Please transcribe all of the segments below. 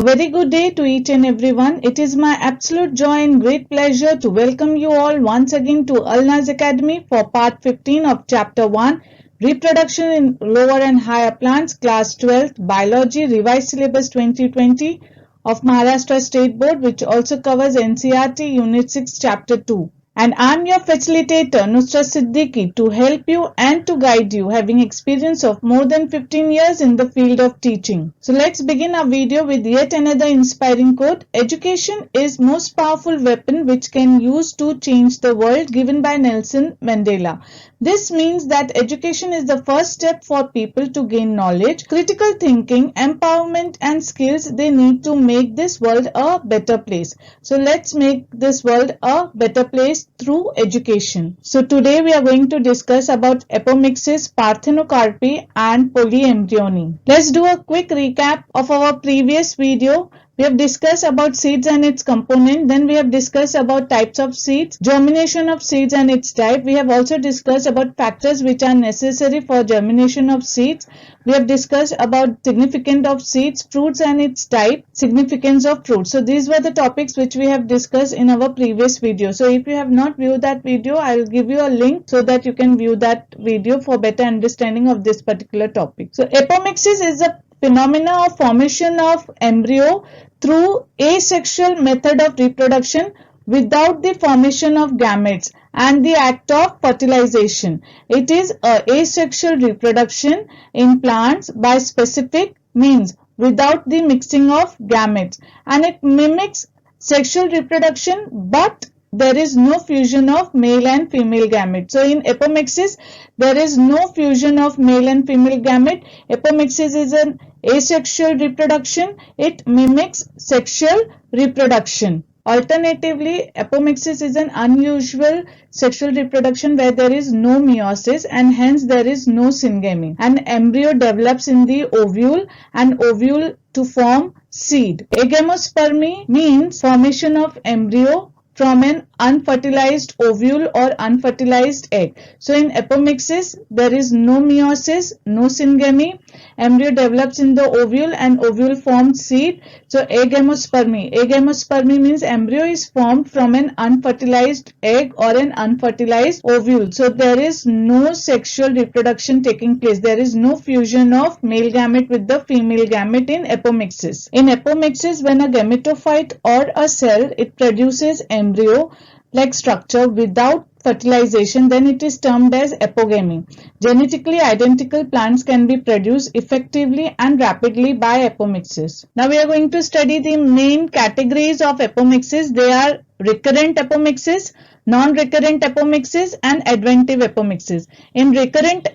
very good day to each and everyone. It is my absolute joy and great pleasure to welcome you all once again to Alnaz Academy for part 15 of chapter 1, Reproduction in Lower and Higher Plants, class 12th, Biology, revised syllabus 2020 of Maharashtra State Board, which also covers NCERT Unit 6 chapter 2. And I'm your facilitator Nusrat Siddiqui to help you and to guide you, having experience of more than 15 years in the field of teaching. So let's begin our video with yet another inspiring quote. Education is most powerful weapon which can use to change the world, given by Nelson Mandela. This means that education is the first step for people to gain knowledge, critical thinking, empowerment and skills they need to make this world a better place. So let's make this world a better place through education. So today we are going to discuss about apomixis, parthenocarpy and polyembryony. Let's do a quick recap of our previous video. We have discussed about seeds and its component. Then we have discussed about types of seeds, germination of seeds and its type. We have also discussed about factors which are necessary for germination of seeds. We have discussed about significance of seeds, fruits and its type, significance of fruits. So these were the topics which we have discussed in our previous video. So if you have not viewed that video, I will give you a link so that you can view that video for better understanding of this particular topic. So apomixis is a phenomena of formation of embryo through asexual method of reproduction without the formation of gametes and the act of fertilization. It is a asexual reproduction in plants by specific means without the mixing of gametes, and it mimics sexual reproduction, but there is no fusion of male and female gamete. So in apomixis, there is no fusion of male and female gamete. Apomixis is an asexual reproduction. It mimics sexual reproduction. Alternatively, apomixis is an unusual sexual reproduction where there is no meiosis and hence there is no syngamy. An embryo develops in the ovule and ovule to form seed. Agamospermy means formation of embryo from an unfertilized ovule or unfertilized egg. So in apomixis, there is no meiosis, no syngamy. Embryo develops in the ovule and ovule forms seed. So agamospermy. Agamospermy means embryo is formed from an unfertilized egg or an unfertilized ovule. So there is no sexual reproduction taking place. There is no fusion of male gamete with the female gamete in apomixis. In apomixis, when a gametophyte or a cell, it produces embryo like structure without fertilization, then it is termed as apogamy. Genetically identical plants can be produced effectively and rapidly by apomixis. Now we are going to study the main categories of apomixis. They are recurrent apomixis, non-recurrent apomixis and adventive apomixis. In recurrent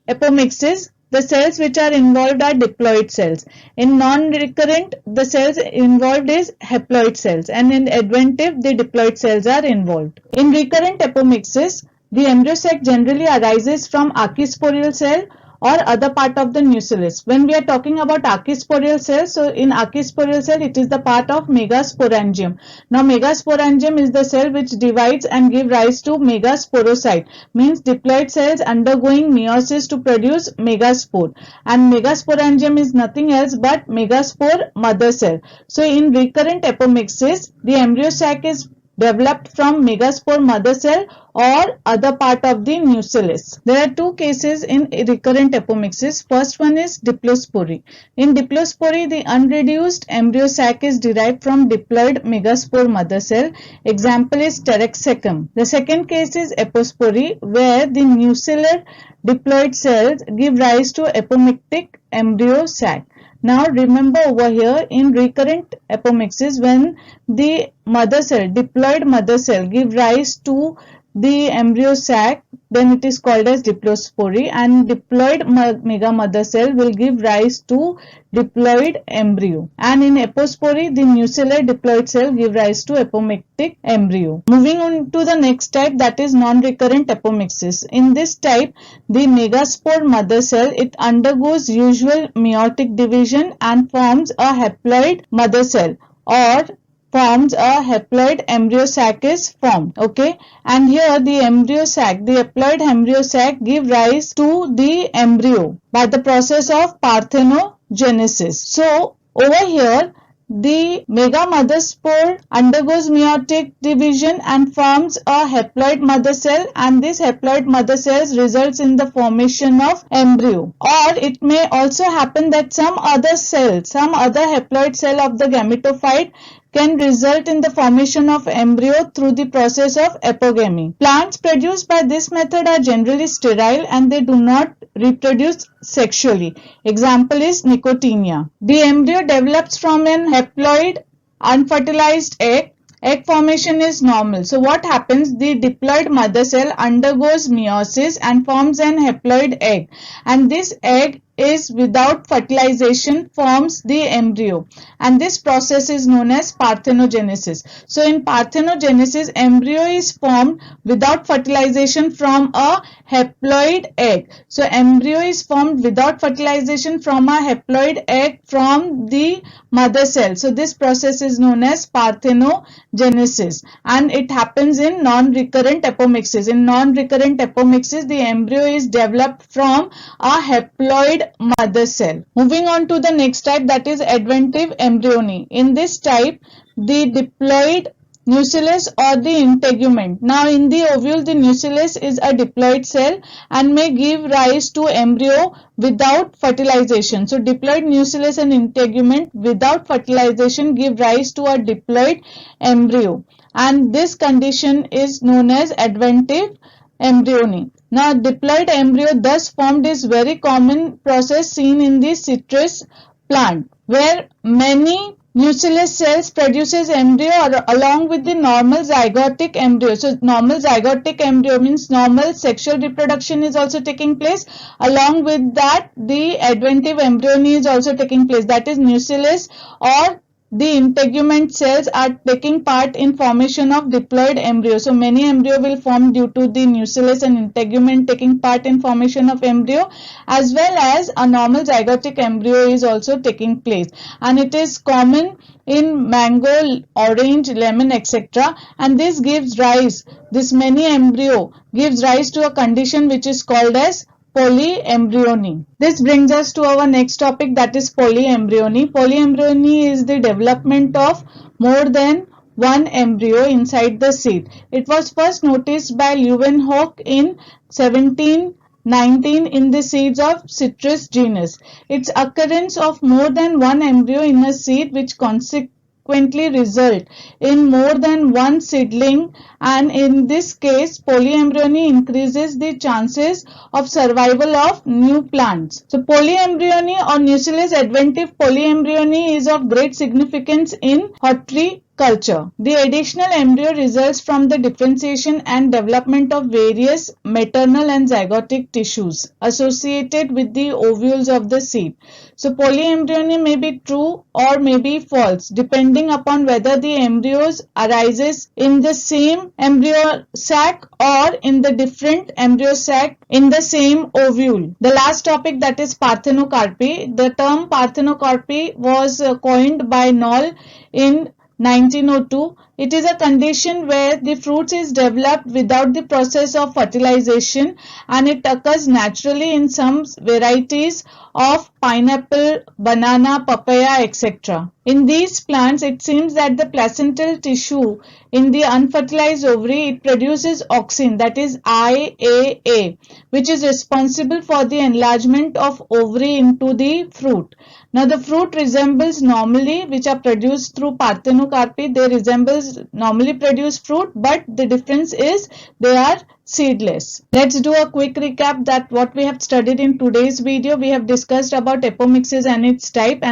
apomixis, the cells which are involved are diploid cells. In non-recurrent, the cells involved is haploid cells, and in adventive, the diploid cells are involved. In recurrent apomixis, the embryo sac generally arises from archisporial cell or other part of the nucellus. When we are talking about archisporial cell, so in archisporial cell, it is the part of megasporangium. Now megasporangium is the cell which divides and give rise to megasporocyte, means diploid cells undergoing meiosis to produce megaspore, and megasporangium is nothing else but megaspore mother cell. So in recurrent apomixis, the embryo sac is developed from megaspore mother cell or other part of the nucellus. There are two cases in recurrent apomixis. First one is diplospory. In diplospory, the unreduced embryo sac is derived from diploid megaspore mother cell. Example is Taraxacum. The second case is apospory, where the nucellar diploid cells give rise to apomictic embryo sac. Now remember over here, in recurrent apomixis, when the mother cell, diploid mother cell, give rise to the embryo sac, then it is called as diplospory, and diploid mega mother cell will give rise to diploid embryo, and in apospory, the nucellar diploid cell give rise to apomictic embryo. Moving on to the next type, that is non-recurrent apomixis. In this type, the megaspore mother cell, it undergoes usual meiotic division and forms a haploid mother cell, or forms a haploid embryo sac is formed. Okay, and here the embryo sac, the haploid embryo sac give rise to the embryo by the process of parthenogenesis. So over here the mega mother spore undergoes meiotic division and forms a haploid mother cell, and this haploid mother cells results in the formation of embryo. Or it may also happen that some other cell, some other haploid cell of the gametophyte can result in the formation of embryo through the process of apogamy. Plants produced by this method are generally sterile and they do not reproduce sexually. Example is Nicotiana. The embryo develops from an haploid unfertilized egg. Egg formation is normal. So what happens? The diploid mother cell undergoes meiosis and forms an haploid egg, and this egg is without fertilization forms the embryo, and this process is known as parthenogenesis. So in parthenogenesis, embryo is formed without fertilization from a haploid egg. So embryo is formed without fertilization from a haploid egg from the mother cell. So this process is known as parthenogenesis, and it happens in non-recurrent apomixis. In non-recurrent apomixis, the embryo is developed from a haploid mother cell. Moving on to the next type, that is adventive embryony. In this type, the diploid nucellus or the integument. Now in the ovule, the nucellus is a diploid cell and may give rise to embryo without fertilization. So diploid nucellus and integument without fertilization give rise to a diploid embryo, and this condition is known as adventive embryony. Now diploid embryo thus formed is very common process seen in the citrus plant, where many nucellus cells produces embryo along with the normal zygotic embryo. So normal zygotic embryo means normal sexual reproduction is also taking place. Along with that, the adventive embryony is also taking place. That is, nucellus or the integument cells are taking part in formation of diploid embryo. So many embryo will form due to the nucellus and integument taking part in formation of embryo, as well as a normal zygotic embryo is also taking place, and it is common in mango, orange, lemon, etc. And this gives rise, this many embryo gives rise to a condition which is called as polyembryony. This brings us to our next topic, that is polyembryony. Polyembryony is the development of more than one embryo inside the seed. It was first noticed by Leeuwenhoek in 1719 in the seeds of Citrus genus. Its occurrence of more than one embryo in a seed which consequently result in more than one seedling, and in this case polyembryony increases the chances of survival of new plants. So polyembryony or nucellus adventive polyembryony is of great significance in horticulture. The additional embryo results from the differentiation and development of various maternal and zygotic tissues associated with the ovules of the seed. So polyembryony may be true or may be false depending upon whether the embryos arises in the same embryo sac or in the different embryo sac in the same ovule. The last topic, that is parthenocarpy. The term parthenocarpy was coined by Knoll in 1902. It is a condition where the fruit is developed without the process of fertilization, and it occurs naturally in some varieties of pineapple, banana, papaya, etc. In these plants, it seems that the placental tissue in the unfertilized ovary, it produces auxin, that is IAA, which is responsible for the enlargement of ovary into the fruit. Now the fruit resembles normally, which are produced through parthenocarpy, they resembles normally produced fruit, but the difference is they are seedless. Let's do a quick recap that what we have studied in today's video. We have discussed about apomixis and its type,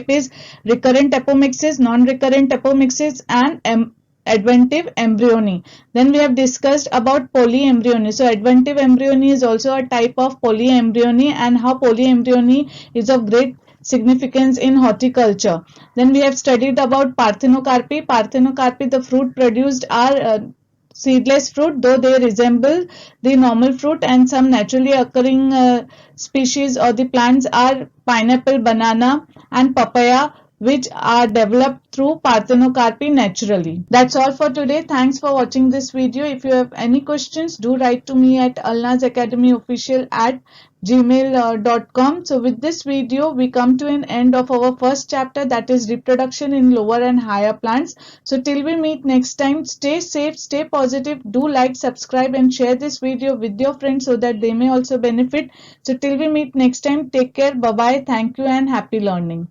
is recurrent apomixis, non-recurrent apomixis, and adventive embryony. Then we have discussed about polyembryony. So adventive embryony is also a type of polyembryony, and how polyembryony is of great significance in horticulture. Then we have studied about parthenocarpy. Parthenocarpy, the fruit produced are seedless fruit, though they resemble the normal fruit, and some naturally occurring species or the plants are pineapple, banana and papaya, which are developed through parthenocarpy naturally. That's all for today. Thanks for watching this video. If you have any questions, do write to me at alnazacademyofficial@gmail.com. So with this video, we come to an end of our first chapter, that is reproduction in lower and higher plants. So till we meet next time, stay safe, stay positive, do like, subscribe and share this video with your friends so that they may also benefit. So till we meet next time, take care, bye bye, thank you and happy learning.